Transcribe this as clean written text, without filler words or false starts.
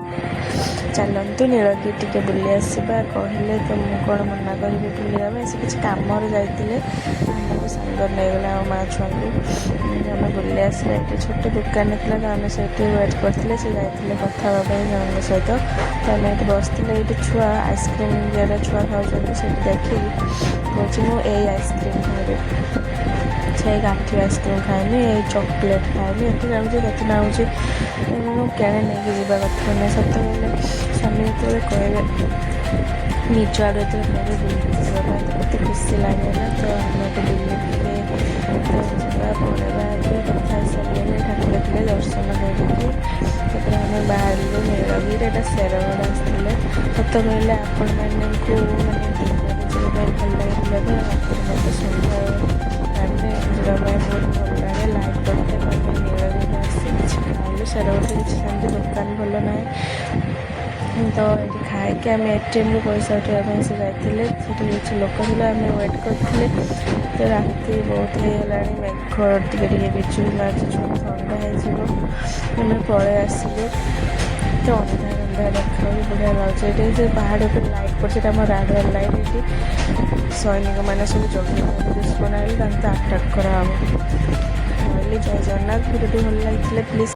ଚାଲନ୍ତୁ ନୀଳଗିରି ଟିକେ ବୁଲି ଆସିବା କହିଲେ ତ ମୁଁ କ'ଣ ମନା କରିବି ବୁଲିବା ପାଇଁ। ସେ କିଛି କାମରେ ଯାଇଥିଲେ, ଆମକୁ ସାଙ୍ଗରେ ନେଇଗଲେ ଆମ ମା ଛୁଆଙ୍କୁ। ଆମେ ବୁଲି ଆସିଲେ। ଏଠି ଛୋଟ ଦୋକାନ ଥିଲା ତ ଆମେ ସେଇଠି ୱେଟ୍ କରିଥିଲେ। ସେ ଯାଇଥିଲେ କଥା ହେବା ପାଇଁ ଜଣଙ୍କ ସହିତ। ତ ଆମେ ଏଠି ବସିଥିଲେ। ଏଇଠି ଛୁଆ ଆଇସ୍କ୍ରିମ୍ ଯେଉଁଟା ଛୁଆ ଖାଉଛନ୍ତି ସେଇଠି ଦେଖିକି କହୁଛି ମୁଁ ଏଇ ଆଇସ୍କ୍ରିମ୍ ଖାଇବି, ସେଇ ଗାଠି ଆଇସ୍କ୍ରିମ୍ ଖାଇନି, ଏଇ ଚକୋଲେଟ୍ ଖାଇନି। ଏଠି ଯାଉଛି କେତେ ନାଉଛି ମୁଁ କେଣେ ନେଇକି ଯିବା କଥା ନାହିଁ। ସତ କହିଲେ ସ୍ୱାମୀ ଯେତେବେଳେ କହିବେ ନିଜ ଆଡ଼ୁ ଯେତେବେଳେ କହିବେ ବୁଲିକି ଯିବା ପାଇଁ ତ କେତେ ଖୁସି ଲାଗେ ନା। ତ ଆମେ ଏଠି ବୁଲିକି ଯିବା ପଳେଇବା। ଏବେ କଥା ହେଇସାରିଲେ ଠାକୁର ଥିଲେ ଦର୍ଶନ କରିକି ତାପରେ ଆମେ ବାହାରିଲୁ ନୀଳଗିରି। ଏଇଟା ଶେରଗଡ଼ ଆସିଥିଲେ। ସତ କହିଲେ ଆପଣମାନଙ୍କୁ ମାନେ ଦିନରେ ଯିବା ପାଇଁ ଭଲ ଲାଗେ ବୁଲିବା ପାଇଁ, ରାତିରେ ମୋତେ ସନ୍ଧ୍ୟା ଟାଇମ୍ରେ ଯିବା ପାଇଁ ବହୁତ ଭଲ ଲାଗେ। ଲାଇଟ୍ ପଡ଼ିଥାଏ ଆମେ ନୀଳଗିରି ଆସି କିଛି ଖାଇଲୁ। ଶେରଗଡ଼ରେ କିଛି ସେମିତି ଦୋକାନ ଭଲ ନାହିଁ ତ ଏଠି ଖାଇକି ଆମେ ATMରୁ ପଇସା ଉଠାଇବା ପାଇଁ ସେ ଯାଇଥିଲେ। ସେଠି କିଛି ଲୋକ ଥିଲେ, ଆମେ ୱେଟ୍ କରିଥିଲେ। ତ ରାତି ବହୁତ ହେଇଗଲାଣି, ମେଘ ଟିକେ ଟିକେ ବିଜୁଳି ମାରୁଛି, ଛୁଆଙ୍କୁ ଥଣ୍ଡା ହେଇଯିବ। ଆମେ ପଳେଇ ଆସିଲୁ। ତ ଅନ୍ଧାର ଦେଖାଉଛି, ବଢ଼ିଆ ଲାଗୁଛି। ଏଠି ସେ ପାହାଡ଼ ଉପରେ ଲାଇଟ୍ ପଡ଼ିଛି, ଏଇଟା ଆମ ରାଡାର ଲାଇଟ୍। ଏଠି ସୈନିକମାନେ ସବୁ ଜଗିଥାନ୍ତି, ଦୁଶ୍ମନ ଆଇଲେ ତାଙ୍କୁ ଆଟାକ୍ କରାହେବ। କହିଲି ଜୟ ଜଗନ୍ନାଥ। ଭିଡ଼ିଓଟି ଭଲ ଲାଗିଥିଲେ ପ୍ଲିଜ୍